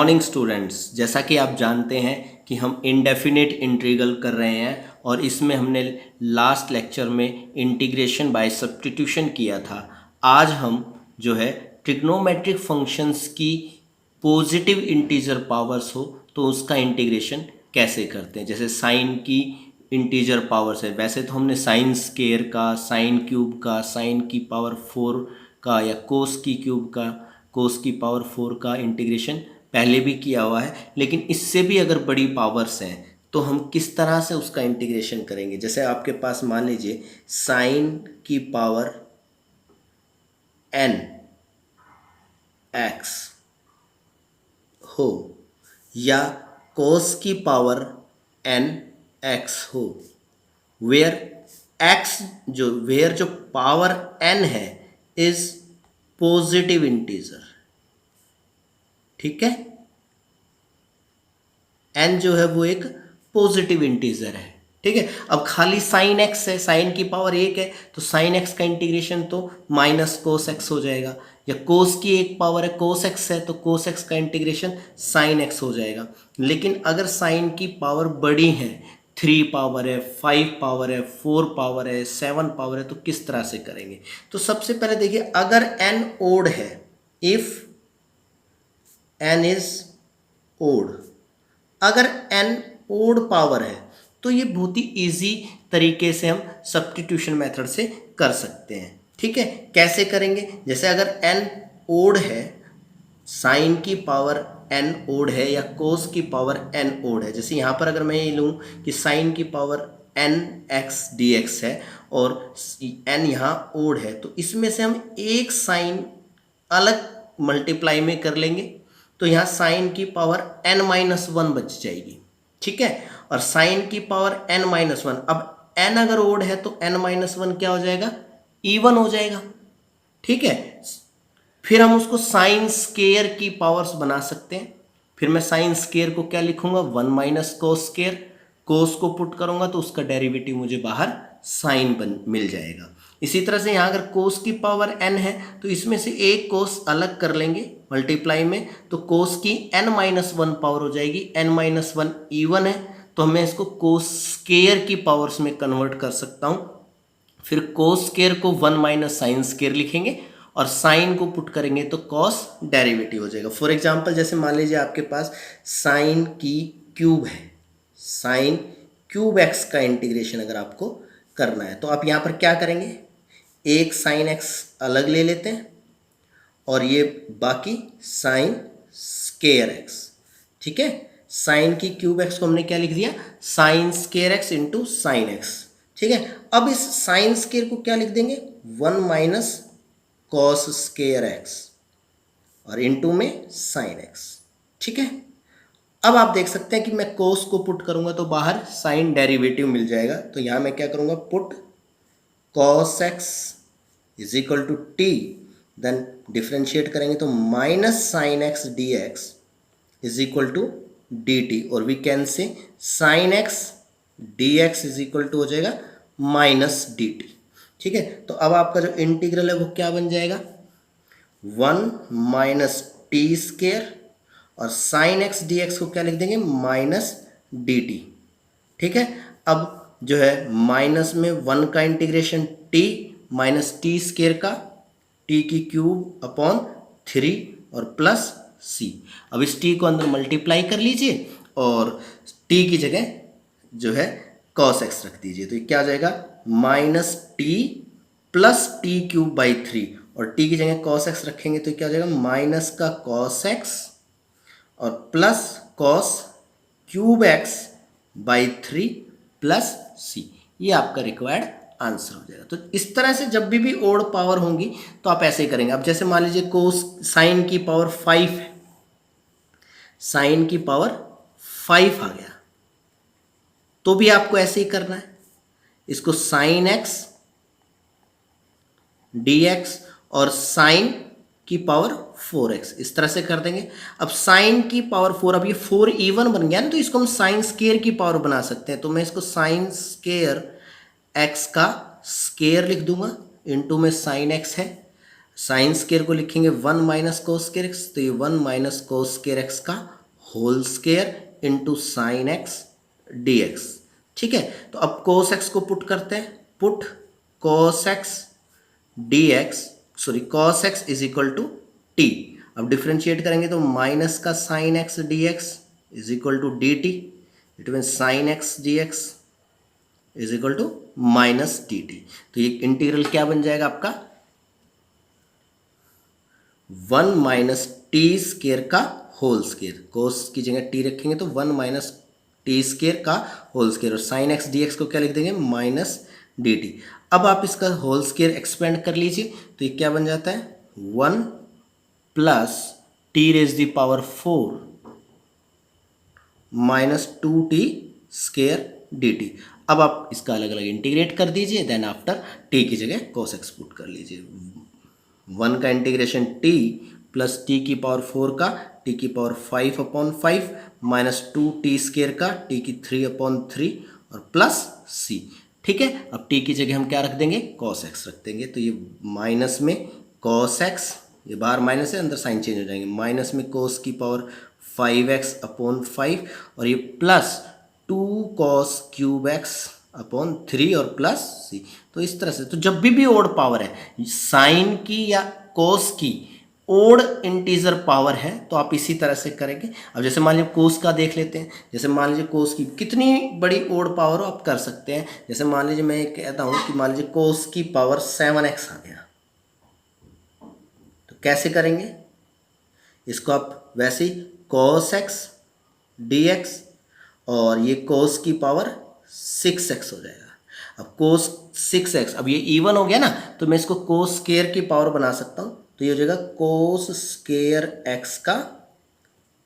Morning students, जैसा कि आप जानते हैं कि हम इंडेफिनिट इंटीग्रल कर रहे हैं और इसमें हमने लास्ट लेक्चर में इंटीग्रेशन बाय सब्स्टिट्यूशन किया था। आज हम जो है ट्रिग्नोमेट्रिक फंक्शंस की पॉजिटिव इंटीजर पावर्स हो तो उसका इंटीग्रेशन कैसे करते हैं। जैसे साइन की इंटीजर पावर्स है, वैसे तो हमने साइन स्केयर का, साइन क्यूब का, साइन की पावर 4 का या कोस की क्यूब का, कोस की पावर 4 का इंटीग्रेशन पहले भी किया हुआ है। लेकिन इससे भी अगर बड़ी पावर्स हैं तो हम किस तरह से उसका इंटीग्रेशन करेंगे। जैसे आपके पास मान लीजिए साइन की पावर n x हो या कोस की पावर n x हो, वेयर जो पावर n है इज पॉजिटिव इंटीजर। ठीक है, n जो है वो एक पॉजिटिव इंटीजर है। ठीक है, अब खाली साइन x है, साइन की पावर 1 है तो साइन x का इंटीग्रेशन तो माइनस कोस x हो जाएगा, या कोस की एक पावर है कोस x है तो कोस x का इंटीग्रेशन साइन x हो जाएगा। लेकिन अगर साइन की पावर बड़ी है, 3 पावर है, 5 पावर है, 4 पावर है, 7 पावर है, तो किस तरह से करेंगे। तो सबसे पहले देखिए, अगर n ओड है, इफ n इज ओड, अगर n ओड पावर है तो ये बहुत ही इजी तरीके से हम सब्स्टिट्यूशन मेथड से कर सकते हैं। ठीक है, कैसे करेंगे। जैसे अगर n ओड है, साइन की पावर n ओड है या कोस की पावर n ओड है। जैसे यहाँ पर अगर मैं ये लूँ कि साइन की पावर n x dx है और n यहाँ ओड है, तो इसमें से हम एक साइन अलग मल्टीप्लाई में कर लेंगे तो यहाँ साइन की पावर n-1 बच जाएगी। ठीक है, और साइन की पावर n-1, अब n अगर ओड है तो n-1 क्या हो जाएगा, इवन हो जाएगा। ठीक है, फिर हम उसको साइन स्केयर की पावर्स बना सकते हैं। फिर मैं साइन स्केयर को क्या लिखूंगा, 1 माइनस कोस स्केयर, कोस को पुट करूंगा तो उसका डेरिवेटिव मुझे बाहर साइन बन मिल जाएगा। इसी तरह से यहाँ अगर कोस की पावर n है तो इसमें से एक कोस अलग कर लेंगे मल्टीप्लाई में, तो कोस की n-1 पावर हो जाएगी, n-1 इवन है तो मैं इसको कोस स्केयर की पावर्स में कन्वर्ट कर सकता हूँ। फिर कोस स्केयर को 1 माइनस साइन स्केयर लिखेंगे और साइन को पुट करेंगे तो कॉस डेरिवेटिव हो जाएगा। फॉर एग्जांपल जैसे मान लीजिए आपके पास साइन की क्यूब है, साइन क्यूब एक्स का इंटीग्रेशन अगर आपको करना है तो आप यहाँ पर क्या करेंगे, एक साइन एक्स अलग ले लेते हैं और ये बाकी साइन स्केयर एक्स। ठीक है, साइन की क्यूब एक्स को हमने क्या लिख दिया, sign square x into sine x. ठीक है, अब इस साइन स्केयर को क्या लिख देंगे, 1 माइनस कॉस स्केयर एक्स और इनटू में साइन एक्स। ठीक है, अब आप देख सकते हैं कि मैं कोस को पुट करूंगा तो बाहर साइन डेरिवेटिव मिल जाएगा। तो यहां मैं क्या करूंगा, put cos x is equal to t, then differentiate करेंगे तो minus sine x d x is equal to d t, और we can say sine x d x is equal to हो जाएगा माइनस डी टी। ठीक है, तो अब आपका जो इंटीग्रल है वो क्या बन जाएगा, 1 माइनस टी स्केयर और साइन एक्स डी एक्स को क्या लिख देंगे, माइनस डी टी। ठीक है, अब जो है माइनस में 1 का integration T minus t square का, टी की क्यूब अपॉन 3 और प्लस सी। अब इस टी को अंदर मल्टीप्लाई कर लीजिए और टी की जगह जो है कॉस एक्स रख दीजिए, तो ये क्या आ जाएगा, minus T plus T cube by 3, और टी की जगह कॉस एक्स रखेंगे तो क्या आ जाएगा, माइनस का कॉस एक्स और plus cos cube x by 3 plus c. ये आपका रिक्वायर्ड आंसर हो जाएगा। तो इस तरह से जब भी ओड पावर होंगी तो आप ऐसे ही करेंगे। अब जैसे मान लीजिए कोस साइन की पावर 5 है, साइन की पावर 5 आ गया तो भी आपको ऐसे ही करना है, इसको साइन एक्स डी एक्स और साइन की पावर 4x इस तरह से कर देंगे। अब साइन की पावर 4, अब ये 4 इवन बन गया ना, तो इसको हम साइन स्केयर की पावर बना सकते हैं। तो मैं इसको साइन स्केयर x का स्केयर लिख दूंगा, इनटू में साइन x है, साइन स्केयर को लिखेंगे 1 माइनस कोस स्केयर एक्स, तो ये 1 माइनस कोस स्केयर एक्स का whole square into sine x d x. ठीक है, तो अब कोस एक्स को पुट करते हैं, put cos x d x, sorry cos x is equal to t. अब डिफ्रेंशिएट करेंगे तो माइनस का sine x d x is equal to d t, it mean sine x d x is equal to minus d t. तो ये integral क्या बन जाएगा आपका, 1 माइनस टी स्केयर का होल स्केयर, कोस की जगह टी रखेंगे तो 1 माइनस टी स्केयर का होल स्केयर, और साइन एक्स डी एक्स को क्या लिख देंगे, माइनस डी टी। अब आप इसका होल स्केयर एक्सपेंड कर लीजिए तो ये क्या बन जाता है, 1 plus t raise the power 4 minus 2t square d t. अब आप इसका अलग अलग इंटीग्रेट कर दीजिए, देन आफ्टर टी की जगह cos x पुट कर लीजिए। 1 का इंटीग्रेशन t प्लस टी की पावर 4 का टी की पावर 5/5 माइनस 2t स्केयर का टी की 3/3 और प्लस c। ठीक है, अब t की जगह हम क्या रख देंगे, cos x रख देंगे, तो ये माइनस में cos x, ये बाहर माइनस है अंदर साइन चेंज हो जाएंगे, माइनस में cos की पावर 5x/5 और ये प्लस 2 cos क्यूब x/3 और प्लस c। तो इस तरह से, तो जब भी ओड पावर है साइन की या cos की, ओड इंटीजर पावर है तो आप इसी तरह से करेंगे। अब जैसे मान लीजिए कोस का देख लेते हैं, जैसे मान लीजिए कोस की कितनी बड़ी ओड पावर हो आप कर सकते हैं। जैसे मान लीजिए मैं कहता हूँ कि मान लीजिए कोस की पावर 7x आ गया, तो कैसे करेंगे इसको, आप वैसे ही cos x dx और ये cos की पावर 6x हो जाएगा। अब cos 6x, अब ये इवन हो गया ना, तो मैं इसको cos स्केयर की पावर बना सकता हूँ, तो ये हो जाएगा cos स्केयर x का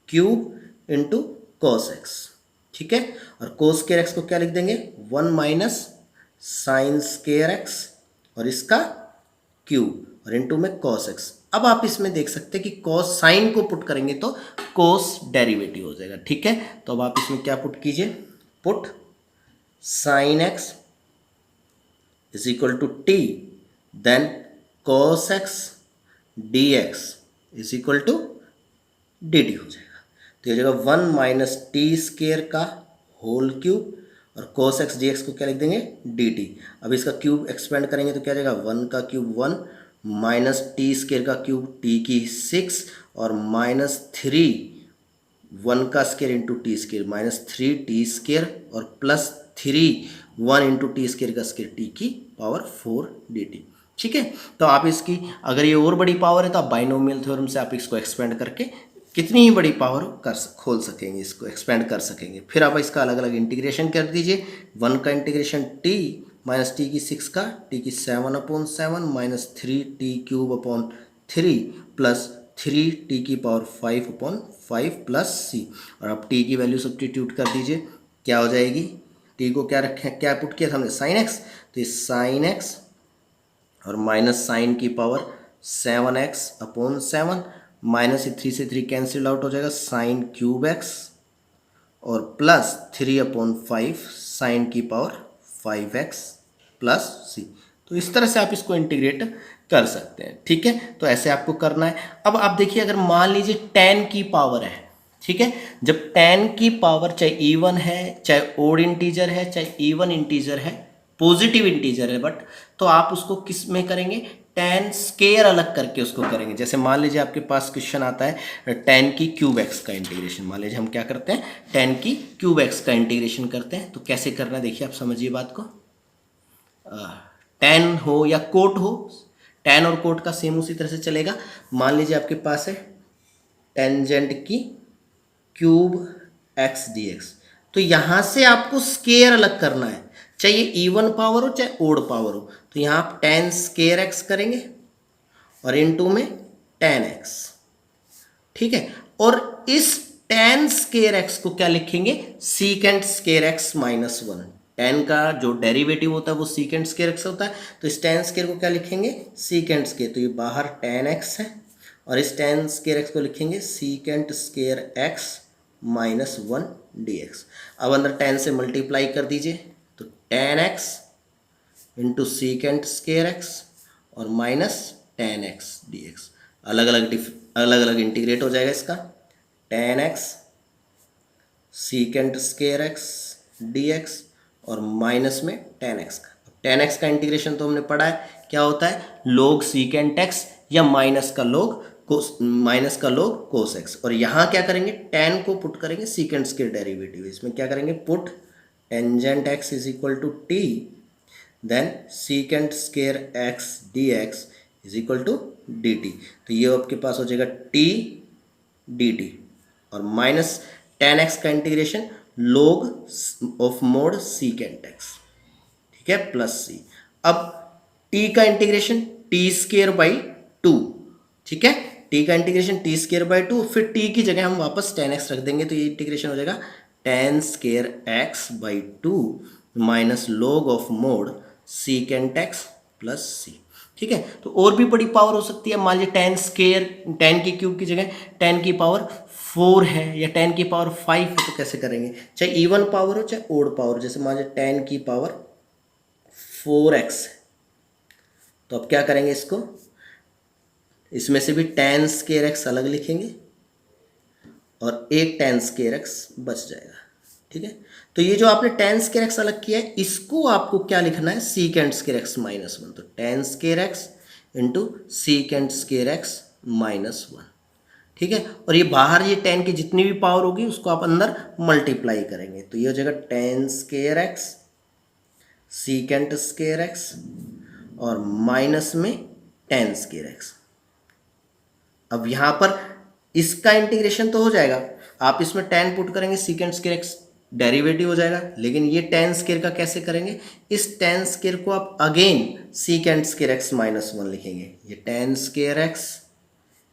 क्यूब इंटू cos x। ठीक है, और cos स्केयर x को क्या लिख देंगे, 1 माइनस साइन स्केयर x और इसका क्यूब और इंटू में cos x। अब आप इसमें देख सकते हैं कि cos साइन को पुट करेंगे तो cos डेरिवेटिव हो जाएगा। ठीक है, तो अब आप इसमें क्या पुट कीजिए, put sine x is equal to t, then cos x dx is equal to dt हो जाएगा। तो ये हो जाएगा 1 माइनस टी स्केयर का होल क्यूब और cos x dx को क्या लिख देंगे, dt। अब इसका क्यूब एक्सपेंड करेंगे तो क्या हो जाएगा, 1 का क्यूब 1 माइनस टी स्केयर का क्यूब टी की 6 और माइनस 3 1 का square into T square minus 3t square और प्लस 3 1 इंटू टी स्केयर का स्केयर टी की पावर 4 dt। ठीक है, तो आप इसकी अगर ये और बड़ी पावर है तो आप बाइनोमियल थ्योरम से आप इसको एक्सपेंड करके कितनी ही बड़ी पावर खोल सकेंगे, इसको एक्सपेंड कर सकेंगे। फिर आप इसका अलग अलग इंटीग्रेशन कर दीजिए, 1 का इंटीग्रेशन t माइनस टी की 6 का टी की 7/7 माइनस 3t³ 3 प्लस 3t की पावर 5/5 प्लस c, और आप t की वैल्यू सब्स्टिट्यूट कर दीजिए, क्या हो जाएगी, t को क्या रखें, क्या पुट किया था हमने, साइन x, तो ये साइन x और माइनस साइन की पावर 7x/7 माइनस 3 से 3 कैंसिल आउट हो जाएगा, साइन क्यूब x और प्लस 3/5 साइन की पावर 5x प्लस c। तो इस तरह से आप इसको इंटीग्रेट कर सकते हैं। ठीक है, तो ऐसे आपको करना है। अब आप देखिए, अगर मान लीजिए 10 की पावर है, ठीक है, जब 10 की पावर चाहे इवन है, चाहे ओड इंटीजर है, चाहे इवन इंटीजर है, पॉजिटिव इंटीजर है बट, तो आप उसको किस में करेंगे, 10 स्केयर अलग करके उसको करेंगे। जैसे मान लीजिए आपके पास क्वेश्चन आता है 10 की क्यूब एक्स का इंटीग्रेशन, मान लीजिए हम क्या करते हैं 10 की क्यूब एक्स का इंटीग्रेशन करते हैं, तो कैसे करना देखिए, आप समझिए बात को। 10 हो या कोट हो, 10 और कोट का सेम उसी तरह से चलेगा। मान लीजिए आपके पास है टेंजेंट की क्यूब एक्स डी एक्स, तो यहाँ से आपको स्केयर अलग करना है, चाहे इवन पावर हो चाहे ओड पावर हो। तो यहाँ आप 10 स्केयर एक्स करेंगे और इनटू में 10x। ठीक है, और इस 10 स्केयर एक्स को क्या लिखेंगे, सीकेंट स्केयर एक्स माइनस 1। 10 का जो डेरिवेटिव होता है वो सीकेंट स्केयर एक्स होता है, तो इस 10 स्केयर को क्या लिखेंगे, सीकेंट स्केयर, तो ये बाहर 10x है और इस 10 स्केयर एक्स को लिखेंगे secant square x minus 1 dx। अब अंदर 10 से मल्टीप्लाई कर दीजिए, तो 10x into secant square x और minus tan x d x. अलग अलग इंटीग्रेट हो जाएगा इसका, tan x secant square x d x और माइनस में टेन एक्स का। टेन एक्स का इंटीग्रेशन तो हमने पढ़ा है क्या होता है, लोग सीकेंट एक्स या माइनस का लोग कोस एक्स। और यहाँ क्या करेंगे, टेन को पुट करेंगे सीकेंट्स के डेरिवेटिव, इसमें क्या करेंगे, put tangent x is equal to t, then secant square x d x is equal to d t. तो ये आपके पास हो जाएगा टी डी टी और माइनस टेन एक्स का integration log of mod secant x, ठीक है, प्लस सी। अब टी का integration t square by two, ठीक है, टी का integration t square by two, फिर टी की जगह हम वापस टेन एक्स रख देंगे तो ये इंटीग्रेशन हो जाएगा tan square x by two minus log of mod secant x plus c, ठीक है। तो और भी बड़ी पावर हो सकती है, मान लीजिए टेन स्केयर, टेन की क्यूब की जगह टेन की पावर 4 है या टेन की पावर 5 है, तो कैसे करेंगे, चाहे इवन पावर हो चाहे ओड पावर। जैसे मान लीजिए टेन की पावर 4x है, तो अब क्या करेंगे, इसको इसमें से भी टेन स्केयर एक्स अलग लिखेंगे और एक टेन स्केयर एक्स बच जाएगा, ठीक है। तो ये जो आपने टेन स्केयर एक्स अलग किया है, इसको आपको क्या लिखना है, secant square x minus one. तो tan square x into secant square x minus one, ठीक है। और ये बाहर ये टेन की जितनी भी पावर होगी उसको आप अंदर मल्टीप्लाई करेंगे, तो ये हो जाएगा tan square x secant square x और माइनस में टेन स्केयर एक्स। अब यहाँ पर इसका इंटीग्रेशन तो हो जाएगा, आप इसमें टेन पुट करेंगे सीकेंट स्केयर एक्स डेरिवेटिव हो जाएगा, लेकिन ये टेन स्केयर का कैसे करेंगे, इस टेन स्केयर को आप again secant square x minus one लिखेंगे। ये tan square x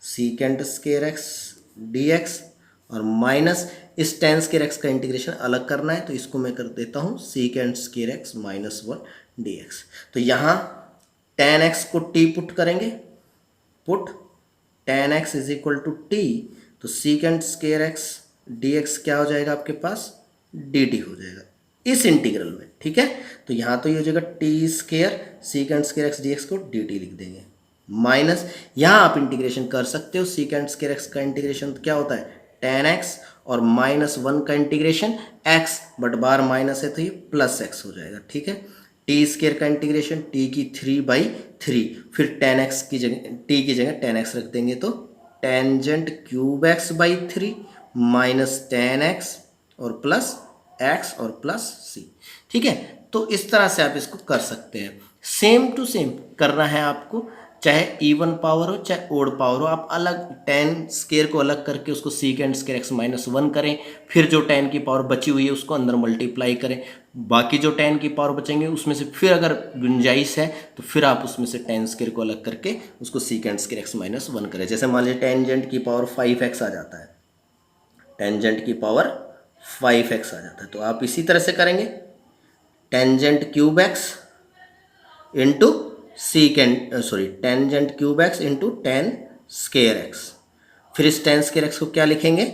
secant square x d x और माइनस इस टेन स्केयर एक्स का इंटीग्रेशन अलग करना है, तो इसको मैं कर देता हूँ secant square x minus one d x. तो यहाँ टेन एक्स को टी पुट करेंगे, put tan x is equal to t, तो secant square x d x क्या हो जाएगा आपके पास, डी टी हो जाएगा इस इंटीग्रल में, ठीक है। तो यहाँ तो ये हो जाएगा T square secant square x d x को डी टी लिख देंगे, माइनस यहाँ आप इंटीग्रेशन कर सकते हो, सीकेंट स्केयर एक्स का इंटीग्रेशन क्या होता है टेन एक्स और माइनस वन का integration x, but bar minus है तो ये प्लस एक्स हो जाएगा, ठीक है। टी स्केयर का इंटीग्रेशन टी की 3/3, फिर टेन एक्स की जगह टी की जगह टेन एक्स रख देंगे तो tangent cube x by 3 minus tan x और प्लस एक्स और प्लस सी, ठीक है। तो इस तरह से आप इसको कर सकते हैं, सेम टू सेम करना है आपको, चाहे इवन पावर हो चाहे ओड पावर हो, आप अलग टेन स्केयर को अलग करके उसको secant square x minus one करें, फिर जो टेन की पावर बची हुई है उसको अंदर मल्टीप्लाई करें, बाकी जो टेन की पावर बचेंगे उसमें से फिर अगर गुंजाइश है तो फिर आप उसमें से टेन स्केयर को अलग करके उसको secant square x minus one करें। जैसे मान लीजिए टेंजेंट की पावर 5x आ जाता है, टेंजेंट की पावर 5x आ जाता है, तो आप इसी तरह से करेंगे tangent cube x into secant tangent cube x into tan square x, फिर इस टेन स्केयर एक्स को क्या लिखेंगे,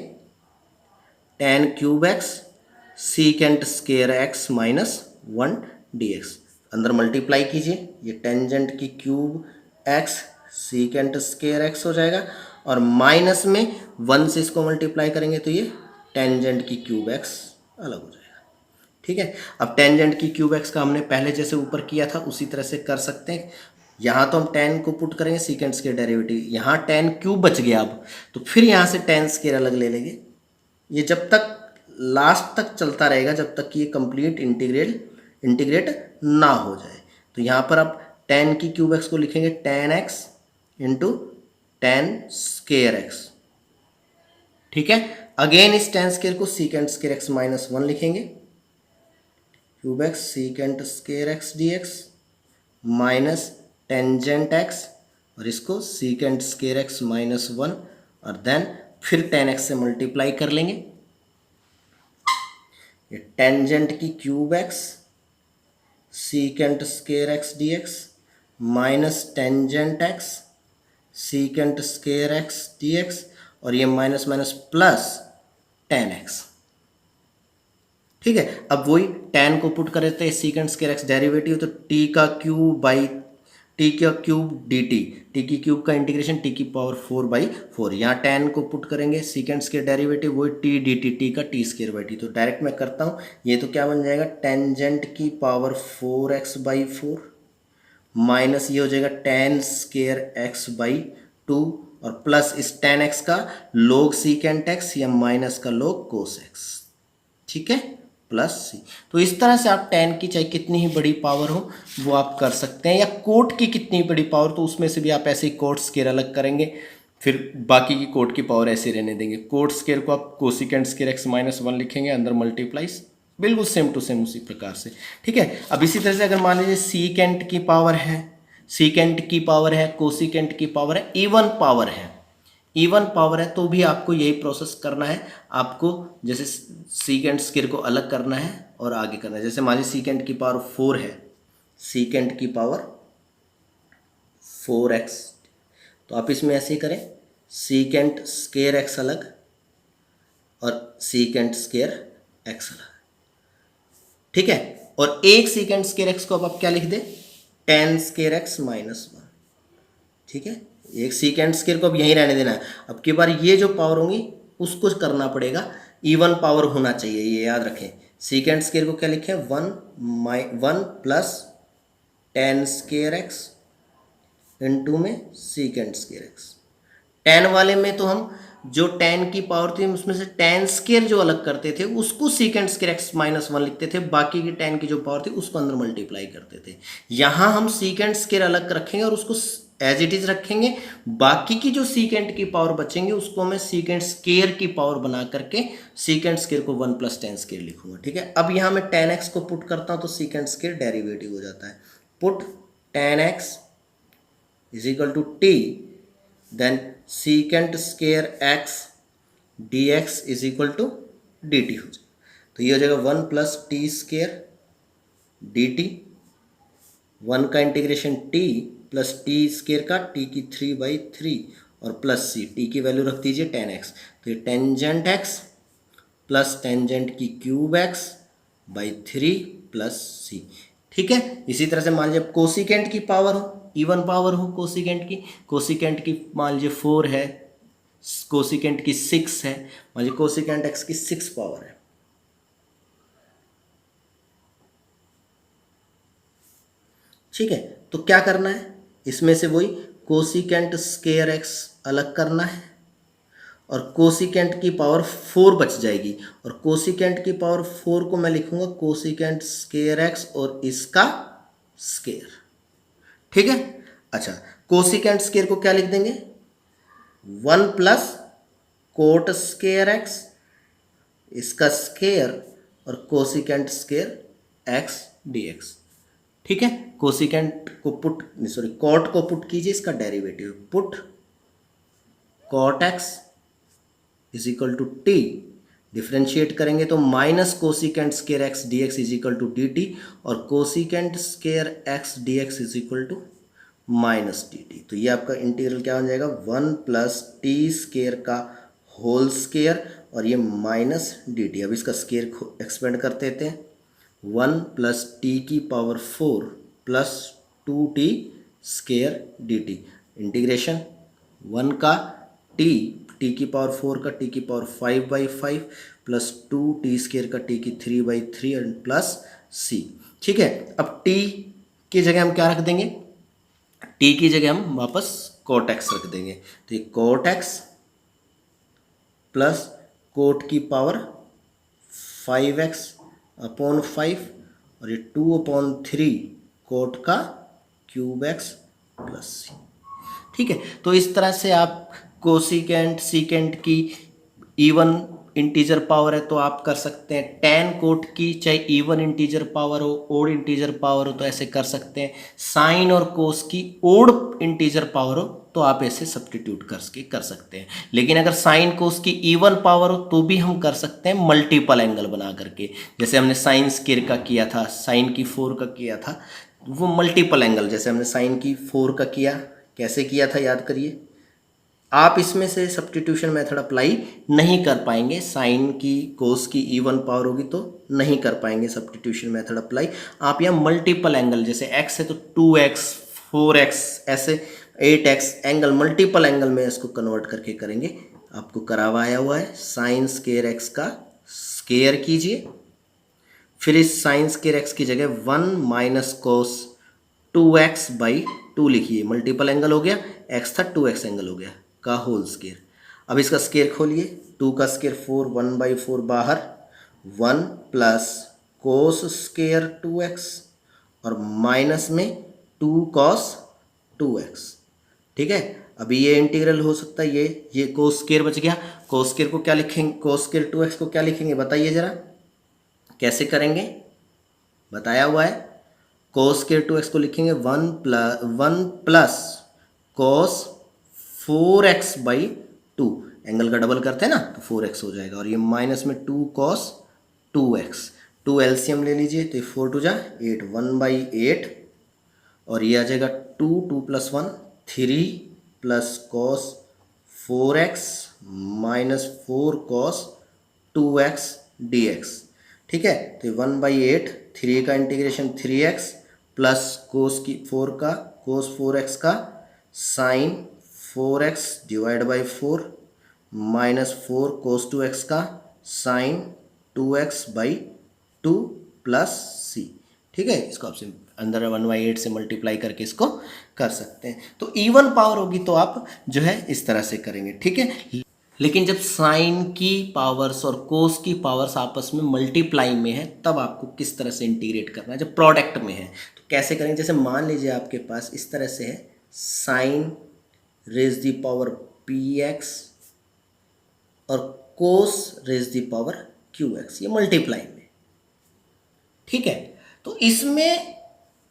ten cube x secant square x minus one d x, अंदर मल्टीप्लाई कीजिए, ये टेंजेंट की cube x secant square x हो जाएगा और माइनस में वन से इसको मल्टीप्लाई करेंगे तो ये टेंजेंट की क्यूब एक्स अलग हो जाएगा, ठीक है। अब टेंजेंट की क्यूब एक्स का हमने पहले जैसे ऊपर किया था उसी तरह से कर सकते हैं। यहाँ तो हम टेन को पुट करेंगे सीकेंट स्केयर डेरिवेटिव, यहाँ टेन क्यूब बच गया अब, तो फिर यहाँ से टेन स्केयर अलग ले लेंगे, ये जब तक लास्ट तक चलता रहेगा जब तक कि ये कंप्लीट इंटीग्रेट ना हो जाए। तो यहाँ पर आप टेन की क्यूब एक्स को लिखेंगे tan x into tan square x, ठीक है। अगेन इस टेन स्केयर को secant square x minus one लिखेंगे, cube x secant square x d x minus tangent x और इसको secant square x minus one और देन फिर टेन एक्स से मल्टीप्लाई कर लेंगे, ये टेंजेंट की cube x secant square x d x minus tangent x secant square x d x और ये minus minus plus ten x, ठीक है। अब वही टेन को पुट कर देते हैं सीकेंट स्केयर एक्स डेरिवेटिव, तो टी का क्यूब बाई टी का क्यूब डी टी की क्यूब का इंटीग्रेशन टी की पावर 4/4। यहाँ टेन को पुट करेंगे, सीकेंड स्क्वायर डेरिवेटिव वही टी डी टी का टी स्क्वायर बाई टी। तो डायरेक्ट मैं करता हूँ, ये तो क्या बन जाएगा टेंजेंट की पावर 4x/4 माइनस ये हो जाएगा टेन स्क्वायर x/2 और प्लस इस टेन एक्स का log सीकेंट एक्स या माइनस का log cos x, ठीक है, प्लस सी। तो इस तरह से आप टेन की चाहे कितनी ही बड़ी पावर हो वो आप कर सकते हैं, या कोट की कितनी बड़ी पावर तो उसमें से भी आप ऐसे ही कोट स्क्वायर अलग करेंगे, फिर बाकी की कोट की पावर ऐसे रहने देंगे। कोट स्क्वायर को आप कोसिकेंट स्क्वायर x-1 लिखेंगे, अंदर मल्टीप्लाइज, बिल्कुल सेम टू सेम उसी प्रकार से, ठीक है। अब इसी तरह से अगर मान लीजिए सीकेंट की पावर है, सीकेंट की पावर है, कोसिकेंट की पावर है, इवन पावर है, इवन पावर है, तो भी आपको यही प्रोसेस करना है। आपको जैसे सीकेंट स्क्वायर को अलग करना है और आगे करना है। जैसे मान लीजिए सीकेंट की पावर 4 है, सीकेंट की पावर 4x, तो आप इसमें ऐसे ही करें, सीकेंट स्क्वायर x अलग और सीकेंट स्क्वायर x अलग, ठीक है। और एक सीकेंट स्क्वायर x को अब आप क्या लिख दें, टेन स्क्वायर x-1, ठीक है। एक सीकेंट स्क्वायर को अब यहीं रहने देना है। अब की बार ये जो पावर होंगी उसको करना पड़ेगा, इवन पावर होना चाहिए, ये याद रखें। सीकेंट स्क्वायर को क्या लिखें, 1 plus ten square x into में सीकेंट स्क्वायर एक्स। टेन वाले में तो हम जो टेन की पावर थी उसमें से टेन स्क्वायर जो अलग करते थे उसको सीकेंट स्क्वायर x-1 लिखते थे, बाकी की टेन की जो पावर थी उसको अंदर मल्टीप्लाई करते थे। यहाँ हम सीकेंट स्क्वायर अलग रखेंगे और उसको एज इट इज रखेंगे, बाकी की जो सीकेंट की पावर बचेंगे उसको मैं सीकेंट स्क्वायर की पावर बना करके सीकेंट स्क्वायर को 1 प्लस टेन स्क्वायर लिखूंगा, ठीक है। अब यहाँ मैं टेन एक्स को पुट करता हूँ तो सीकेंट स्क्वायर डेरिवेटिव हो जाता है, put tan x is equal to t, then secant square x d x is equal to d t हो जाएगा। तो ये हो जाएगा 1 plus t square d t, 1 का integration t plus t square का टी की 3/3 और प्लस सी, टी की वैल्यू रख दीजिए टेन एक्स, तो ये टेंजेंट एक्स प्लस टेंजेंट की cube x by 3 plus c, ठीक है। इसी तरह से मान लीजिए कोसिकेंट की पावर हो, इवन पावर हो कोसिकेंट की मान लीजिए 4 है, कोसिकेंट की 6 है, मान लीजिए कोसिकेंट एक्स की 6 पावर है, ठीक है। तो क्या करना है, इसमें से वही कोसिकेंट स्क्वायर एक्स अलग करना है और कोसिकेंट की पावर 4 बच जाएगी, और कोसिकेंट की पावर 4 को मैं लिखूंगा कोसिकेंट स्क्वायर एक्स और इसका स्क्वायर, ठीक है। अच्छा, कोसिकेंट स्क्वायर को क्या लिख देंगे, 1 प्लस कोट स्क्वायर एक्स इसका स्क्वायर और cosecant square x d x, ठीक है। कोसिकेंट को पुट कॉट को पुट कीजिए, इसका derivative put cot x is equal to t, differentiate करेंगे तो minus cosecant square x d x is equal to d t, और cosecant square x d x is equal to minus d t. तो ये आपका integral क्या बन जाएगा, 1 plus t square का होल स्क्वायर और ये माइनस डी टी। अब इसका स्क्वायर एक्सपेंड कर देते हैं, 1 प्लस टी की power 4 plus 2t square d T, integration 1 का टी की पावर 4 का टी की पावर 5/5 प्लस 2t स्क्वायर का टी की 3/3 और प्लस सी, ठीक है। अब टी की जगह हम क्या रख देंगे, टी की जगह हम वापस कोट एक्स रख देंगे, तो ये कोट एक्स प्लस कोट की पावर 5x अपॉन 5 और ये 2/3 कोट का क्यूब एक्स प्लस सी, ठीक है। तो इस तरह से आप कोसिकेंट सीकेंट की इवन इंटीजर पावर है तो आप कर सकते हैं, टेन कोट की चाहे इवन इंटीजर पावर हो ओड इंटीजर पावर हो तो ऐसे कर सकते हैं, साइन और कोस की ओड इंटीजर पावर हो तो आप ऐसे सब्स्टिट्यूट करके कर सकते हैं। लेकिन अगर साइन कोस की इवन पावर हो तो भी हम कर सकते हैं मल्टीपल एंगल बना करके, जैसे हमने साइन स्क्वायर का किया था, साइन की 4 का किया था, वो मल्टीपल एंगल जैसे हमने साइन की 4 का किया, कैसे किया था याद करिए। आप इसमें से सब्स्टिट्यूशन मेथड अप्लाई नहीं कर पाएंगे, साइन की कोस की इवन पावर होगी तो नहीं कर पाएंगे सब्स्टिट्यूशन मेथड अप्लाई। आप यहाँ मल्टीपल एंगल, जैसे x है तो 2x 4x, ऐसे 8x एंगल, मल्टीपल एंगल में इसको कन्वर्ट करके करेंगे। आपको करावाया हुआ है, साइन स्केयर एक्स का स्केयर कीजिए, फिर इस साइन स्केयर एक्स की जगह 1 माइनस कोस 2x बाई 2 लिखिए, मल्टीपल एंगल हो गया, x था 2x एंगल हो गया का होल स्केयर। अब इसका स्केयर खोलिए, 2 का स्केयर 4, 1/4 बाहर, 1 प्लस कोस स्केयर 2x और माइनस में 2 कॉस 2x। ठीक है, अभी ये इंटीग्रल हो सकता है, ये कोस स्केयर बच गया। कोस स्केयर को क्या लिखेंगे, कोस स्केयर 2x को क्या लिखेंगे बताइए जरा, कैसे करेंगे, बताया हुआ है। कोस स्केयर 2x को लिखेंगे 1 plus cos 4x by 2, angle का डबल करते हैं ना तो 4x हो जाएगा, और ये माइनस में 2 कॉस 2x, 2 एलसीएम ले लीजिए तो ये 4 2 जा 8, 1/8, और ये आ जाएगा 2 plus 1 3 plus cos 4x minus 4 cos 2x dx। ठीक है, तो 1/8, 3 का इंटीग्रेशन 3x प्लस कोस की 4 का कोस 4x का sine 4x divide by 4 minus 4 cos 2x का sign 2x by 2 plus c। ठीक है, इसको आप अंदर 1/8 से मल्टीप्लाई करके इसको कर सकते हैं। तो इवन पावर होगी तो आप जो है इस तरह से करेंगे। ठीक है, लेकिन जब साइन की पावर्स और कोस की पावर्स आपस में मल्टीप्लाई में है तब आपको किस तरह से इंटीग्रेट करना है। जब प्रोडक्ट में है तो कैसे करेंगे, जैसे मान लीजिए आपके पास इस तरह से है, sine raise the power px और cos raise the power qx, ये मल्टीप्लाई में। ठीक है, तो इसमें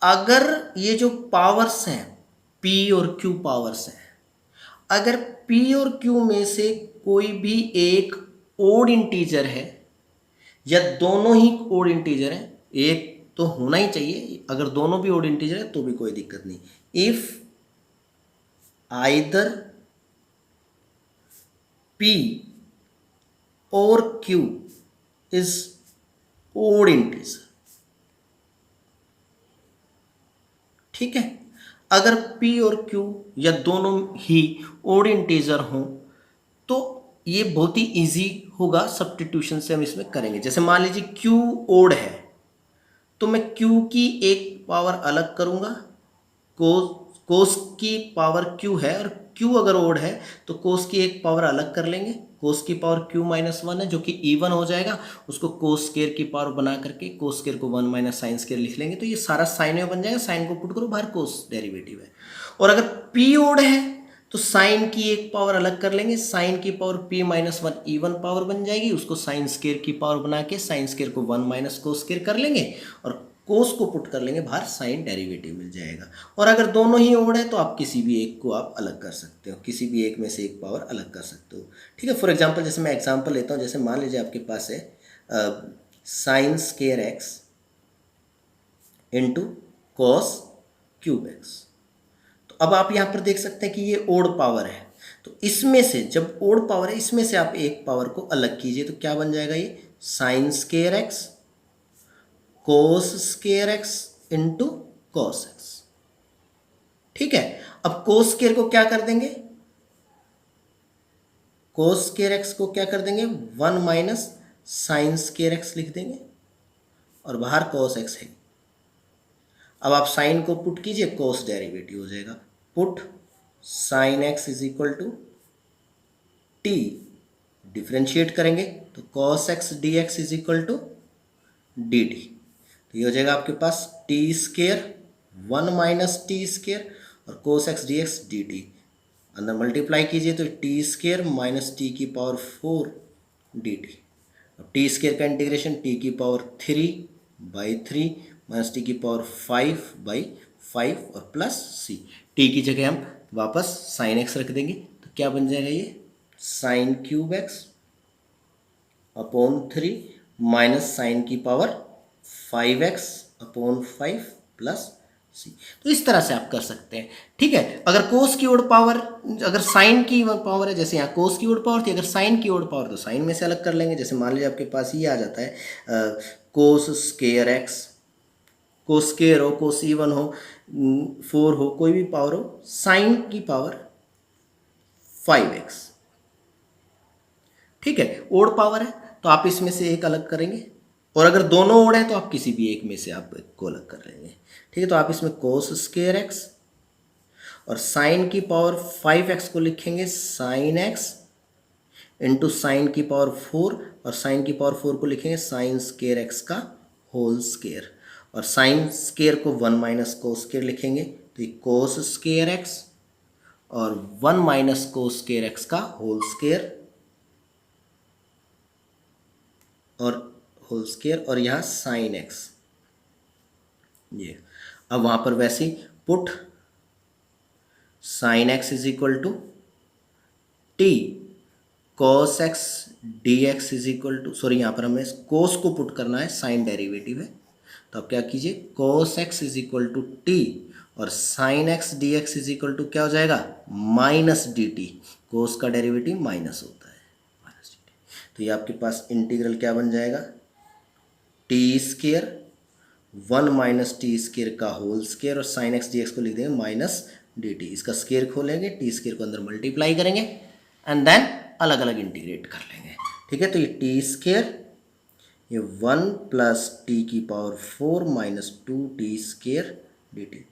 अगर ये जो पावर्स हैं p और q पावर्स हैं, अगर p और q में से कोई भी एक ओड इंटीजर है या दोनों ही ओड इंटीजर है, एक तो होना ही चाहिए, अगर दोनों भी ओड इंटीजर है तो भी कोई दिक्कत नहीं, इफ आइदर p और q इज ओड इंटीजर। ठीक है, अगर p और q या दोनों ही ओड इंटीजर हों तो ये बहुत ही इजी होगा, सब्स्टिट्यूशन से हम इसमें करेंगे। जैसे मान लीजिए q ओड है तो मैं q की एक पावर अलग करूंगा, कोस की पावर q है, और q अगर ओड है तो कोस की एक पावर अलग कर लेंगे, कोस की पावर q-1 है जो कि इवन हो जाएगा, उसको कोस स्केयर की पावर बना करके कोस स्केयर को 1 माइनस साइन स्केयर लिख लेंगे, तो ये सारा साइन में बन जाएगा, साइन को पुट करो बाहर, कोस डेरिवेटिव है। और अगर p ओड है तो साइन की एक पावर अलग कर लेंगे, साइन की पावर p-1 इवन पावर बन जाएगी, उसको साइन स्केयर की पावर बना के साइन स्केयर को 1 माइनस कोस स्केयर कर लेंगे और कोस को पुट कर लेंगे बाहर, साइन डेरिवेटिव मिल जाएगा। और अगर दोनों ही ओड है तो आप किसी भी एक को आप अलग कर सकते हो, किसी भी एक में से एक पावर अलग कर सकते हो। ठीक है, फॉर एग्जांपल जैसे मैं एग्जांपल लेता हूँ, जैसे मान लीजिए आपके पास है sign square x into cos cube x. तो अब आप यहाँ पर देख सकते हैं कि ये ओड पावर है, तो इसमें से जब ओड पावर है इसमें से आप एक पावर को अलग कीजिए तो क्या बन जाएगा, ये साइन स्केयर एक्स कोस square x into cos x. ठीक है, अब कोस स्केयर को क्या कर देंगे, कोस स्केयर एक्स को क्या कर देंगे 1 माइनस साइन स्केयर एक्स लिख देंगे और बाहर कॉस एक्स है। अब आप साइन को पुट कीजिए, कोस डेरिवेटिव हो जाएगा, put sine x is equal to t, differentiate करेंगे तो cos x d x is equal to d t. तो ये हो जाएगा आपके पास t square 1 minus t square और cos x d x d t, अंदर मल्टीप्लाई कीजिए तो टी स्केयर माइनस टी की पावर 4 डी टी। अब टी स्केयर का इंटीग्रेशन टी की पावर 3/3 माइनस टी की पावर 5/5 और प्लस सी, टी की जगह हम वापस साइन एक्स रख देंगे तो क्या बन जाएगा, ये sine cube x upon 3 minus sine की पावर 5x/5 प्लस सी। तो इस तरह से आप कर सकते हैं। ठीक है, अगर कोस की ओड पावर, अगर साइन की पावर है, जैसे यहाँ कोस की ओड पावर थी, अगर साइन की ओड पावर तो साइन में से अलग कर लेंगे। जैसे मान लीजिए आपके पास ये आ जाता है कोस स्केयर एक्स कोस स्केयर हो, कोस इवन हो, 4 हो, कोई भी पावर हो, साइन की पावर 5x। ठीक है, ओड पावर है तो आप इसमें से एक अलग करेंगे, और अगर दोनों ओड है तो आप किसी भी एक में से आप एक को अलग कर लेंगे। ठीक है, तो आप इसमें कोस स्केयर एक्स और साइन की पावर 5x को लिखेंगे साइन एक्स इंटू साइन की पावर 4, और साइन की पावर 4 को लिखेंगे साइन स्केयर एक्स का होल स्केयर, और साइन स्केयर को 1 माइनस कोस स्केयर लिखेंगे, तो ये कोस स्केयर एक्स और 1 माइनस कोस स्केयर एक्स का होल स्केयर, और होल स्केयर, और यहाँ साइन एक्स। ये अब वहाँ पर वैसे ही put sine x is equal to t cos x d x is equal to, sorry यहाँ पर हमें कोस को पुट करना है, साइन डेरिवेटिव है, तो आप क्या कीजिए cos x is equal to t, और sine x d x is equal to क्या हो जाएगा माइनस डी टी, कोस का डेरिवेटिव माइनस होता है माइनस डी टी, तो ये आपके पास इंटीग्रल क्या बन जाएगा T square 1 minus t square का होल स्केयर, और साइन एक्स डी एक्स को लिख देंगे माइनस डी टी, इसका स्केयर खोलेंगे, टी स्केयर को अंदर मल्टीप्लाई करेंगे एंड देन अलग अलग इंटीग्रेट कर लेंगे। ठीक है, तो ये टी स्केयर, ये 1 प्लस टी की power 4 minus 2 T square d T,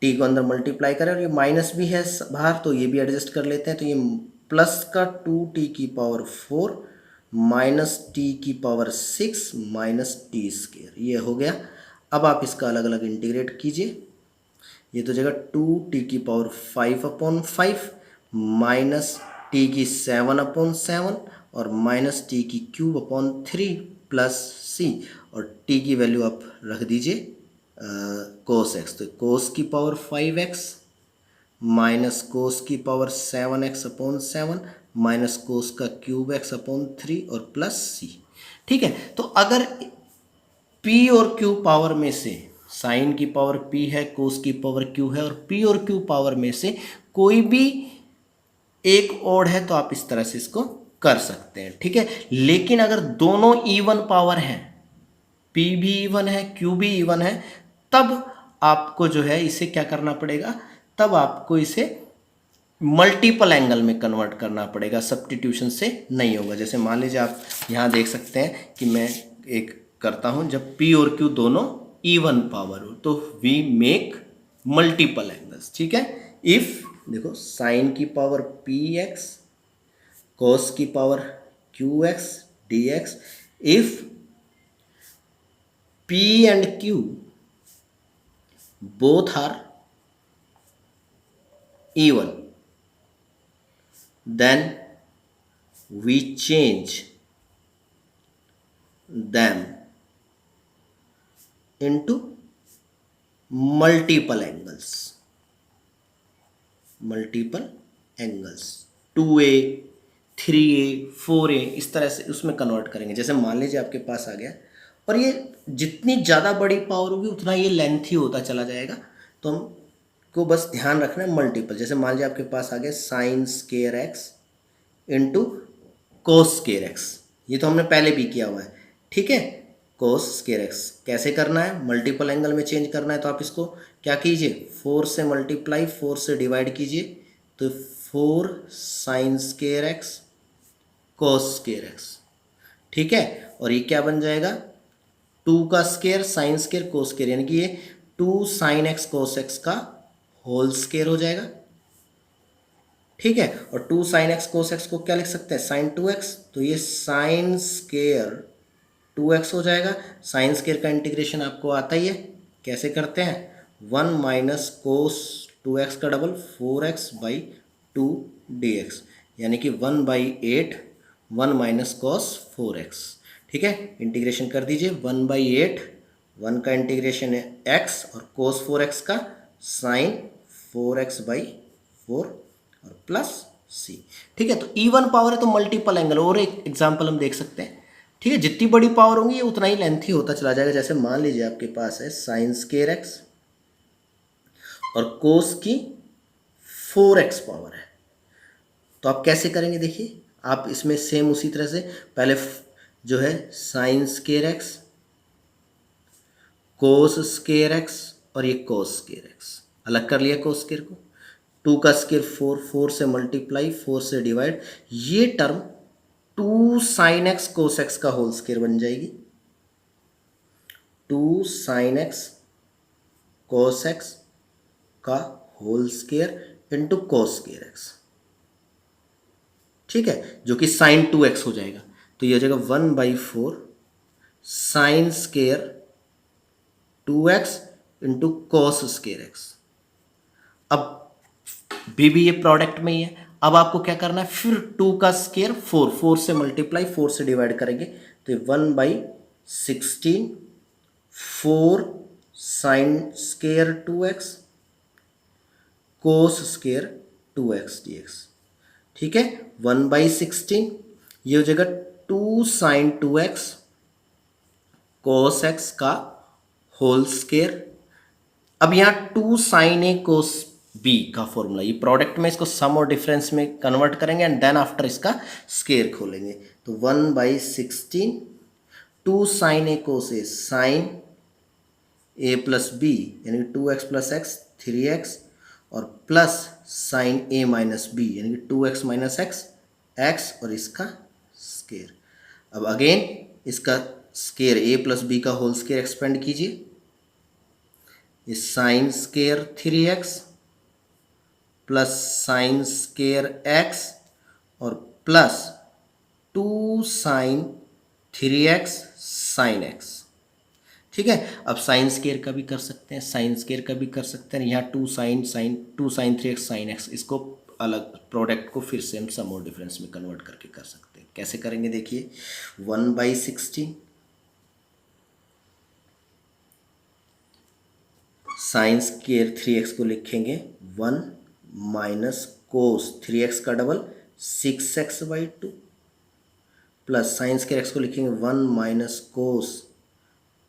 T को अंदर मल्टीप्लाई करें, और ये माइनस भी है बाहर तो ये भी एडजस्ट कर लेते हैं, तो ये प्लस का 2 टी की पावर 4 माइनस टी की पावर 6 माइनस टी स्केयर, ये हो गया। अब आप इसका अलग अलग इंटीग्रेट कीजिए, ये तो जगह 2 टी की पावर 5/5 माइनस टी की 7/7 और माइनस टी की क्यूब/3 प्लस सी, और टी की वैल्यू आप रख दीजिए कोस एक्स, तो कोस की पावर 5x माइनस कोस की पावर 7x/7 माइनस कोस का क्यूब x/3 और प्लस सी। ठीक है, तो अगर p और q पावर में से साइन की पावर p है, कोस की पावर q है, और p और q पावर में से कोई भी एक ओड है तो आप इस तरह से इसको कर सकते हैं। ठीक है, लेकिन अगर दोनों इवन पावर हैं, p भी इवन है, q भी इवन है, तब आपको जो है इसे क्या करना पड़ेगा, तब आपको इसे मल्टीपल एंगल में कन्वर्ट करना पड़ेगा, सब्स्टिट्यूशन से नहीं होगा। जैसे मान लीजिए आप यहाँ देख सकते हैं कि मैं एक करता हूँ, जब p और q दोनों इवन पावर हो तो वी मेक मल्टीपल एंगल्स। ठीक है, इफ देखो साइन की पावर px कॉस की power qx dx, if p and q both are even, then we change them into multiple angles, multiple angles 2a 3a 4a इस तरह से उसमें convert करेंगे। जैसे मान लीजिए आपके पास आ गया, और ये जितनी ज़्यादा बड़ी पावर होगी उतना ये लेंथी होता चला जाएगा, तो हमको बस ध्यान रखना है मल्टीपल। जैसे मान लीजिए आपके पास आ गया sign square x into cos square x, ये तो हमने पहले भी किया हुआ है। ठीक है, कोस स्केयर एक्स कैसे करना है, मल्टीपल एंगल में चेंज करना है, तो आप इसको क्या कीजिए 4 से मल्टीप्लाई 4 से डिवाइड कीजिए, तो 4 साइन स्केयर एक्स कोस स्केयर एक्स। ठीक है, और ये क्या बन जाएगा 2 का square sine square cos square, यानी कि ये 2 साइन एक्स कोस एक्स का होल स्केयर हो जाएगा। ठीक है, और 2 साइन एक्स कोस एक्स को क्या लिख सकते हैं साइन 2x, तो ये साइन स्केयर 2x हो जाएगा। साइन स्केयर का इंटीग्रेशन आपको आता ही है, कैसे करते हैं 1 माइनस कोस 2x का डबल 4x/2 dx, यानी कि 1/8 1 माइनस कोस 4x। ठीक है, इंटीग्रेशन कर दीजिए 1/8, 1 का इंटीग्रेशन है x और कोस 4x का साइन 4x/4 और प्लस सी। ठीक है, तो इवन पावर है तो मल्टीपल एंगल, और एक एग्जांपल हम देख सकते हैं। ठीक है, जितनी बड़ी पावर होंगी ये उतना ही लेंथी होता चला जाएगा। जैसे मान लीजिए आपके पास है साइन स्केयर एक्स और कोस की 4x पावर है, तो आप कैसे करेंगे देखिए, आप इसमें सेम उसी तरह से पहले जो है साइन स्केयर एक्स कोस स्केयर एक्स और ये कोस स्केयर एक्स, अलग कर लिया कोस स्केयर को। 2 का स्केयर 4, 4 से मल्टीप्लाई, 4 से डिवाइड, ये term 2 sine x cos x का होल स्केयर बन जाएगी। 2 साइन एक्स कोस एक्स का whole square into cos square x, ठीक है, जो कि साइन 2x हो जाएगा। तो ये हो जाएगा 1/4 sine square 2x into cos square x. अब भी ये प्रोडक्ट में ही है। अब आपको क्या करना है, फिर 2 का स्केयर 4, 4 से मल्टीप्लाई, 4 से डिवाइड करेंगे तो ये 1/16 4 sine square 2x cos square 2x dx, ठीक है। 1/16 ये हो जाएगा 2 साइन 2x कोस एक्स का होल स्केयर। अब यहाँ 2 साइन ए कोस बी का फॉर्मूला, ये प्रोडक्ट में इसको सम और डिफरेंस में कन्वर्ट करेंगे एंड देन आफ्टर इसका स्केयर खोलेंगे। तो 1/16 2 साइन ए कोस ए साइन ए प्लस बी यानी 2x प्लस एक्स 3x और प्लस साइन ए माइनस बी यानी कि 2x माइनस एक्स एक्स और इसका स्केयर। अब अगेन इसका स्केयर a प्लस बी का होल स्केयर एक्सपेंड कीजिए, ये sine square 3x plus sine square x और plus 2 sine 3x sine x, ठीक है। अब साइन स्केयर का भी कर सकते हैं, साइन स्केयर का भी कर सकते हैं। यहाँ 2 साइन 3x साइन x, इसको अलग प्रोडक्ट को फिर से हम सम और डिफरेंस में कन्वर्ट करके कर सकते हैं। कैसे करेंगे देखिए, 1/16 साइन स्केयर 3x को लिखेंगे 1 माइनस कोस 3x का double 6x/2 plus sine square x को लिखेंगे 1 माइनस कोस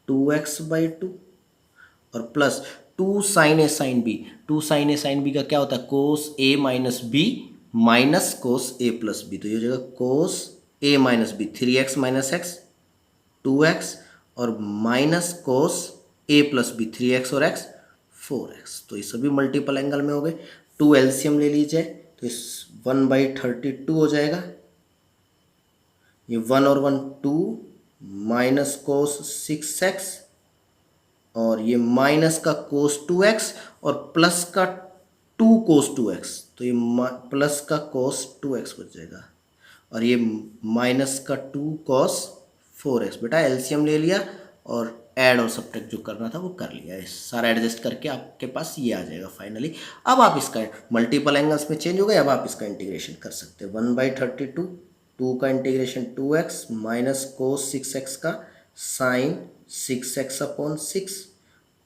2x/2 और plus 2 sine A sine B. 2 sine A sine B का क्या होता है, cos A minus B minus cos A plus B. तो ये हो जाएगा cos A minus B 3x minus x 2x और minus cos A plus B 3x और x 4x। तो ये सभी मल्टीपल एंगल में हो गए। 2 एलसीएम ले लीजिए तो इस 1/32 हो जाएगा। ये 1 और 1 2 माइनस कोस 6x और ये माइनस का कोस 2x और प्लस का 2 कोस 2x, तो ये प्लस का कोस 2x बच जाएगा और ये माइनस का 2 कोस 4x। बेटा एलसीएम ले लिया और ऐड और सब्ट्रैक्ट जो करना था वो कर लिया, सारा एडजस्ट करके आपके पास ये आ जाएगा फाइनली। अब आप इसका मल्टीपल एंगल्स में चेंज हो गए, अब आप इसका इंटीग्रेशन कर सकते हैं। 1/32 2 का integration 2x minus cos 6x का sign 6x/6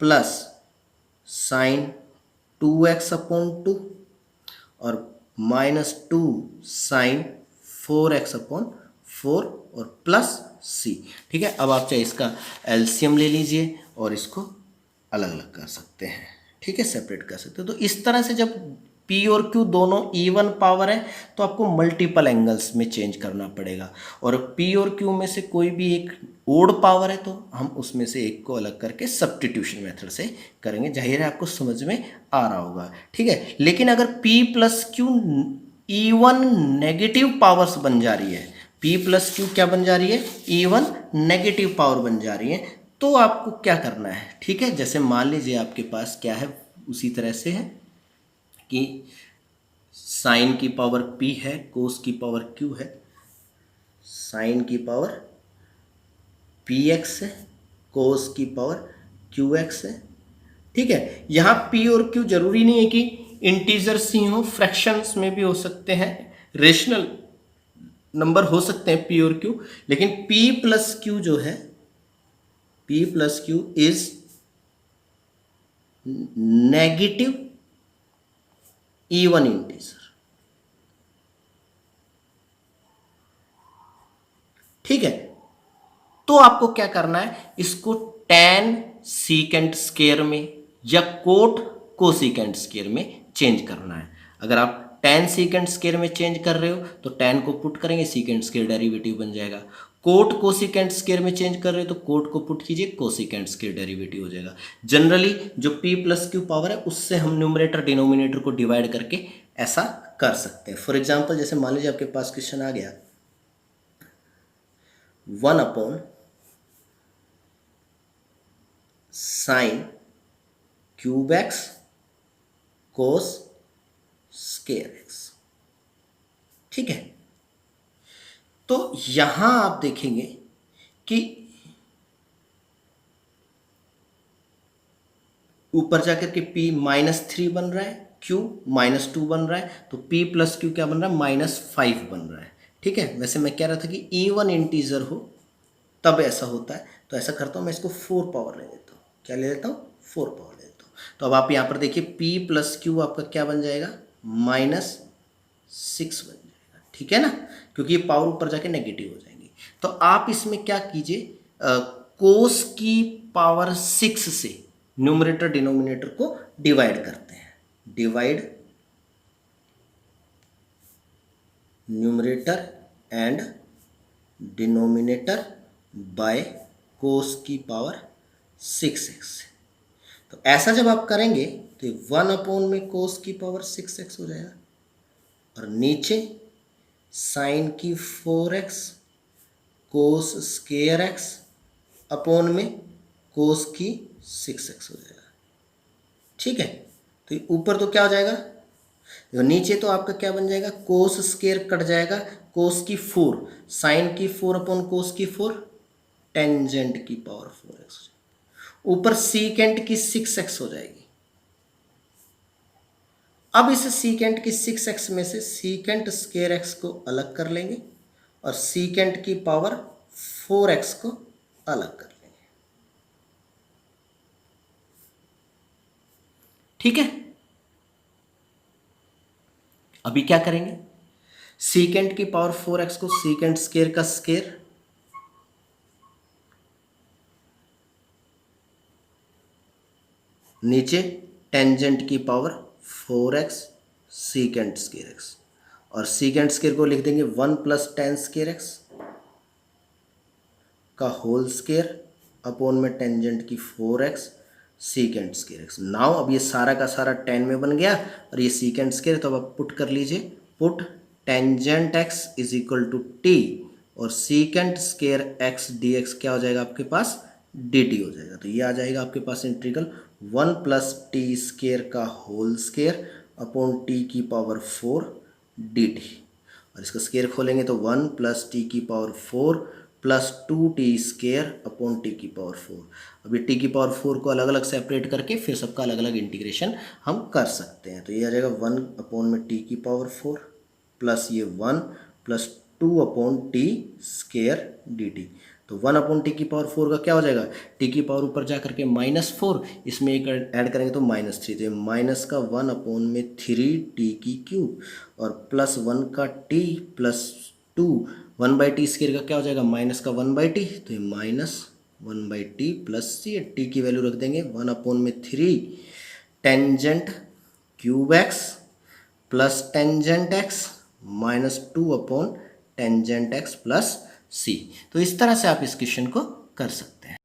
plus sign 2x/2 और माइनस 2 साइन 4x/4 और प्लस c, ठीक है। अब आप चाहे इसका एलसीएम ले लीजिए और इसको अलग अलग कर सकते हैं, ठीक है, सेपरेट कर सकते हैं। तो इस तरह से जब P और Q दोनों इवन पावर है तो आपको मल्टीपल एंगल्स में चेंज करना पड़ेगा, और P और Q में से कोई भी एक ओड पावर है तो हम उसमें से एक को अलग करके सब्स्टिट्यूशन मेथड से करेंगे। जाहिर है आपको समझ में आ रहा होगा, ठीक है। लेकिन अगर P plus Q even negative powers बन जा रही है, P प्लस Q क्या बन जा रही है, इवन नेगेटिव पावर बन जा रही है, तो आपको क्या करना है, ठीक है। जैसे मान लीजिए आपके पास क्या है, उसी तरह से है कि साइन की पावर P है, कोस की पावर Q है, साइन की पावर Px है, कोस की पावर Qx है, ठीक है। यहाँ P और Q जरूरी नहीं है कि इंटीजर्स ही हो, फ्रैक्शंस में भी हो सकते हैं, रेशनल नंबर हो सकते हैं P और Q, लेकिन P प्लस Q जो है, P plus Q is negative even integer, ठीक है। तो आपको क्या करना है, इसको tan सीकेंट स्केयर में या कोट कोसिकेंट स्केयर में चेंज करना है। अगर आप tan सीकेंट स्केयर में चेंज कर रहे हो तो tan को पुट करेंगे, सीकेंट स्केयर डेरिवेटिव बन जाएगा। कोट कोसिकेंट स्केयर में चेंज कर रहे हो तो कोट को पुट कीजिए, कोसिकेंट स्केयर डेरिवेटिव हो जाएगा। जनरली जो p प्लस क्यू पावर है उससे हम न्यूमरेटर डिनोमिनेटर को डिवाइड करके ऐसा कर सकते हैं। फॉर एग्जाम्पल जैसे मान लीजिए आपके पास क्वेश्चन आ गया 1 अपॉन साइन क्यूब एक्स कोस स्केयर एक्स, ठीक है। तो यहां आप देखेंगे कि ऊपर जाकर के p -3 बन रहा है, q -2 बन रहा है, तो p प्लस q क्या बन रहा है -5 बन रहा है, ठीक है। वैसे मैं कह रहा था कि इवन इंटीजर हो तब ऐसा होता है, तो ऐसा करता हूं मैं इसको 4 पावर ले लेता हूं। क्या ले लेता हूं? 4 पावर ले लेता हूं। तो अब आप यहां पर देखिए p प्लस क्यू आपका क्या बन जाएगा -6 बन जाएगा, ठीक है ना, क्योंकि ये पावर ऊपर जाके नेगेटिव हो जाएंगी। तो आप इसमें क्या कीजिए, कोस की पावर 6 से न्यूमरेटर डिनोमिनेटर को डिवाइड करते हैं। Divide numerator and denominator by cos की पावर 6x। तो ऐसा जब आप करेंगे तो 1 अपॉन में कोस की पावर 6x हो जाएगा, और नीचे साइन की 4x cos square x upon में कोस की 6x हो जाएगा, ठीक है। तो ऊपर तो क्या हो जाएगा, देखो नीचे तो आपका क्या बन जाएगा, कोस स्केयर कट जाएगा, कोस की 4 साइन की 4 अपॉन कोस की 4 टेंजेंट की पावर 4x, ऊपर सीकेंट की 6x हो जाएगी। अब इस सीकेंट की 6x में से सीकेंट स्केयर x को अलग कर लेंगे और सीकेंट की पावर 4x को अलग कर लेंगे, ठीक है। अभी क्या करेंगे, सीकेंट की पावर 4x को सीकेंट स्केयर का स्केयर नीचे टेंजेंट की power 4x secant square x, और सीकेंट स्केयर को लिख देंगे 1 प्लस टेन स्केयर x का होल स्केयर अपॉन में टेंजेंट की 4x secant square x। Now अब ये सारा का सारा 10 में बन गया और ये सीकेंट स्केयर, तो अब आप पुट कर लीजिए, put tangent x is equal to t और सीकेंट स्केयर x dx क्या हो जाएगा आपके पास dt हो जाएगा। तो ये आ जाएगा आपके पास इंटीग्रल 1 प्लस टी स्केयर का होल स्केयर अपॉन t की पावर 4 dt, और इसका स्केयर खोलेंगे तो 1 प्लस टी की power 4 plus 2t square upon T की पावर 4। अभी टी की पावर 4 को अलग अलग सेपरेट करके फिर सबका अलग अलग इंटीग्रेशन हम कर सकते हैं। तो ये आ जाएगा 1 अपॉन में टी की पावर 4 प्लस ये 1 plus 2 upon T square d t. तो 1 अपॉन टी की पावर 4 का क्या हो जाएगा, टी की पावर ऊपर जा करके -4, इसमें एक ऐड करेंगे तो -3, तो ये माइनस का 1 अपॉन में 3 टी की क्यूब और प्लस 1 का T plus 2 1 by T square का क्या हो जाएगा माइनस का 1 बाई टी, तो ये -1 by T plus C, T की वैल्यू रख देंगे 1 अपॉन में 3 tangent cube x plus tangent x minus 2 upon tangent x plus सी। तो इस तरह से आप इस क्वेश्चन को कर सकते हैं।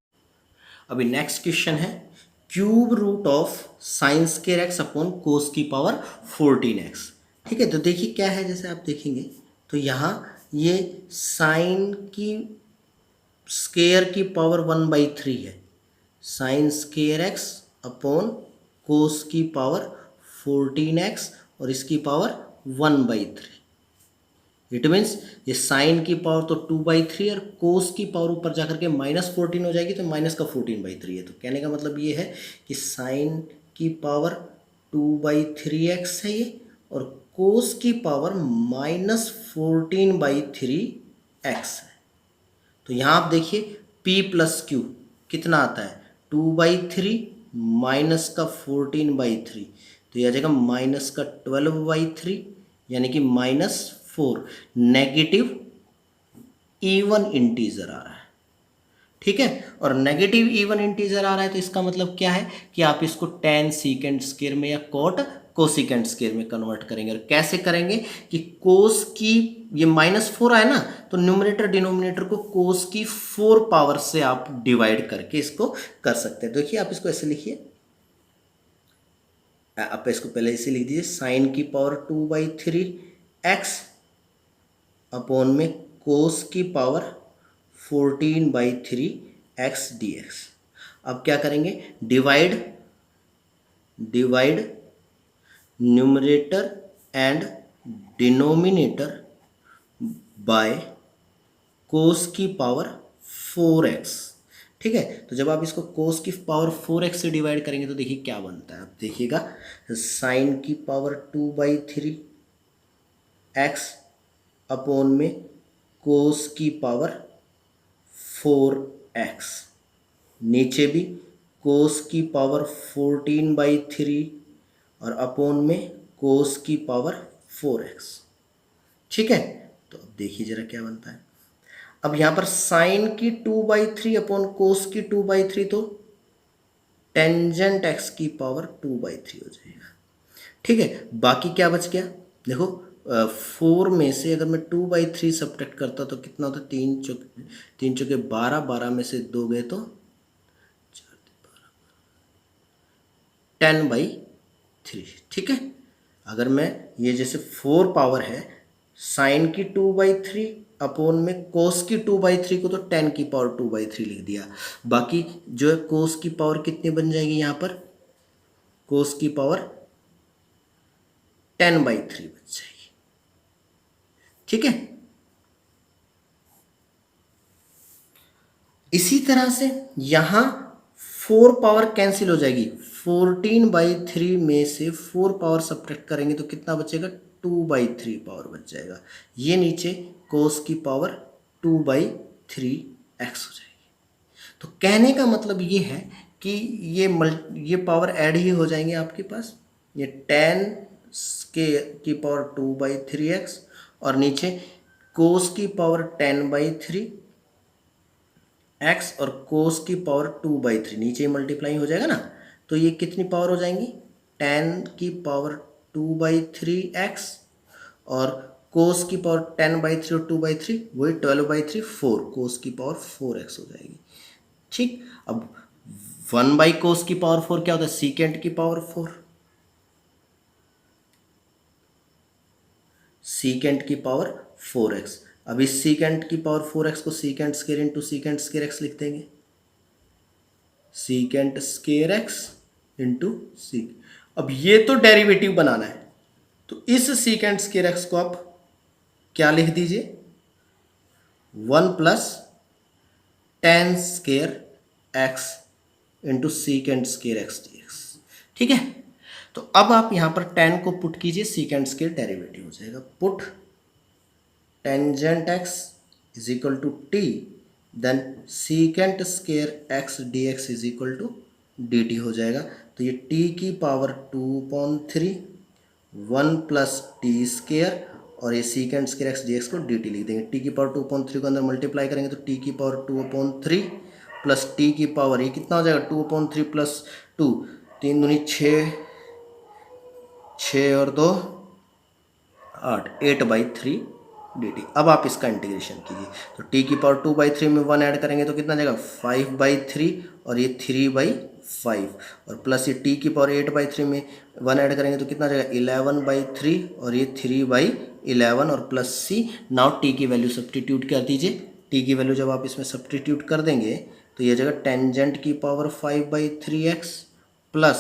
अभी नेक्स्ट क्वेश्चन है cube root of sine square x upon cos की पावर 14x, ठीक है। तो देखिए क्या है, जैसे आप देखेंगे तो यहाँ ये साइन की स्केयर की पावर 1/3 है, sign square x upon cos की पावर 14x और इसकी पावर 1/3। इट मीन्स ये साइन की पावर तो 2/3 और कोस की पावर ऊपर जाकर के -14 हो जाएगी, तो माइनस का 14/3 है। तो कहने का मतलब ये है कि साइन की पावर 2/3x है ये, और कोस की पावर -14/3x है। तो यहाँ आप देखिए p प्लस क्यू कितना आता है 2/3 माइनस का 14/3, तो यह आ जाएगा माइनस का 12/3 यानी कि -4, नेगेटिव इवन इंटीजर आ रहा है, ठीक है। और नेगेटिव इवन इंटीजर आ रहा है तो इसका मतलब क्या है कि आप इसको tan सीकेंट स्क्वायर में या कॉट कोसिकेंट स्क्वायर में कन्वर्ट करेंगे। और कैसे करेंगे कि कोस की ये -4 आए ना, तो न्यूमरेटर डिनोमिनेटर को कोस की 4 पावर से आप डिवाइड करके इसको कर सकते हैं। देखिए आप इसको ऐसे लिखिए, आप इसको पहले ऐसे लिख दीजिए, साइन की पावर 2/3 x अपॉन में कोस की पावर 14/3 x dx। अब क्या करेंगे, divide numerator and denominator by cos की पावर 4x। ठीक है, तो जब आप इसको कोस की पावर 4x से डिवाइड करेंगे तो देखिए क्या बनता है, आप देखिएगा, साइन की पावर 2/3 x अपॉन में कोस की पावर 4x, नीचे भी कोस की पावर 14/3 और अपॉन में कोस की पावर 4x। ठीक है, तो अब देखिए जरा क्या बनता है। अब यहाँ पर साइन की 2/3 अपॉन कोस की 2/3, तो टेंजेंट x की पावर 2/3 हो जाएगा। ठीक है, बाकी क्या बच गया, देखो 4 में से अगर मैं 2/3 सब्ट्रैक्ट करता तो कितना होता, 3 चौके 12, 12 में से 2 गए तो 10/3। ठीक है, अगर मैं ये जैसे 4 पावर है, साइन की 2/3 अपॉन में कोस की 2/3 को तो 10 की पावर 2/3 लिख दिया। बाकी जो है कोस की पावर कितनी बन जाएगी, यहाँ पर कोस की पावर 10/3 बच जाएगी। ठीक है, इसी तरह से यहां 4 पावर कैंसिल हो जाएगी, 14/3 में से 4 पावर सब्ट्रैक्ट करेंगे तो कितना बचेगा, 2/3 पावर बच जाएगा। ये नीचे कोस की पावर 2/3x हो जाएगी। तो कहने का मतलब ये है कि ये पावर ऐड ही हो जाएंगे आपके पास, ये 10 की पावर 2/3x और नीचे कोस की पावर 10/3 x और कोस की पावर 2/3, नीचे मल्टीप्लाई हो जाएगा ना, तो ये कितनी पावर हो जाएंगी, 10 की पावर 2/3x और कोस की पावर 10/3 और 2/3 वही 12/3, 4 कोस की पावर 4x हो जाएगी। ठीक, अब 1/कोस की पावर 4 क्या होता है, सीकेंट की पावर 4, सीकेंट की पावर 4x। अब इस सीकेंट की पावर 4x को secant square into secant square x लिख देंगे, सीकेंट स्क्वायर x इंटू सी। अब ये तो डेरिवेटिव बनाना है, तो इस सीकेंट स्क्वायर x को आप क्या लिख दीजिए, 1 + tan square x into secant square x dx। ठीक है, तो अब आप यहां पर tan को पुट कीजिए, सीकेंट स्क्वायर डेरिवेटिव हो जाएगा, put tangent x is equal to t, then secant square x dx is equal to dt हो जाएगा। तो ये t की पावर 2/3 1 + t स्क्वायर और ये सीकेंट स्क्वायर x dx को dt लिख देंगे। t की पावर 2/3 को अंदर मल्टीप्लाई करेंगे तो t की पावर 2/3 प्लस t की पावर ये कितना हो जाएगा, 2/3 प्लस 2, 3 दूनी 6, 6 और 2 8, 8/3 dt। अब आप इसका इंटीग्रेशन कीजिए, तो t की पावर 2/3 में 1 ऐड करेंगे तो कितना जाएगा, 5/3 और ये 3/5 और प्लस ये t की पावर 8/3 में 1 ऐड करेंगे तो कितना जाएगा, 11/3 और ये 3/11 और प्लस c। नाउ t की वैल्यू सब्स्टिट्यूट कर दीजिए, t की वैल्यू जब आप इसमें सब्स्टिट्यूट कर देंगे तो ये जगह टेंजेंट की पावर 5/3x प्लस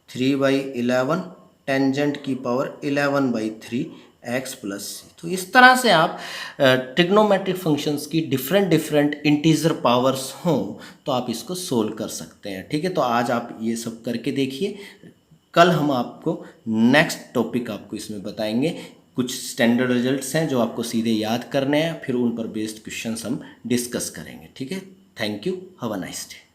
3/11 टेंजेंट की पावर 11/3 x प्लस सी। तो इस तरह से आप ट्रिग्नोमेट्रिक फंक्शंस की डिफरेंट इंटीजर पावर्स हों तो आप इसको सोल्व कर सकते हैं। ठीक है, तो आज आप ये सब करके देखिए, कल हम आपको नेक्स्ट टॉपिक आपको इसमें बताएंगे। कुछ स्टैंडर्ड रिजल्ट्स हैं जो आपको सीधे याद करने हैं, फिर उन पर बेस्ड क्वेश्चंस हम डिस्कस करेंगे। ठीक है, thank you, have a nice day.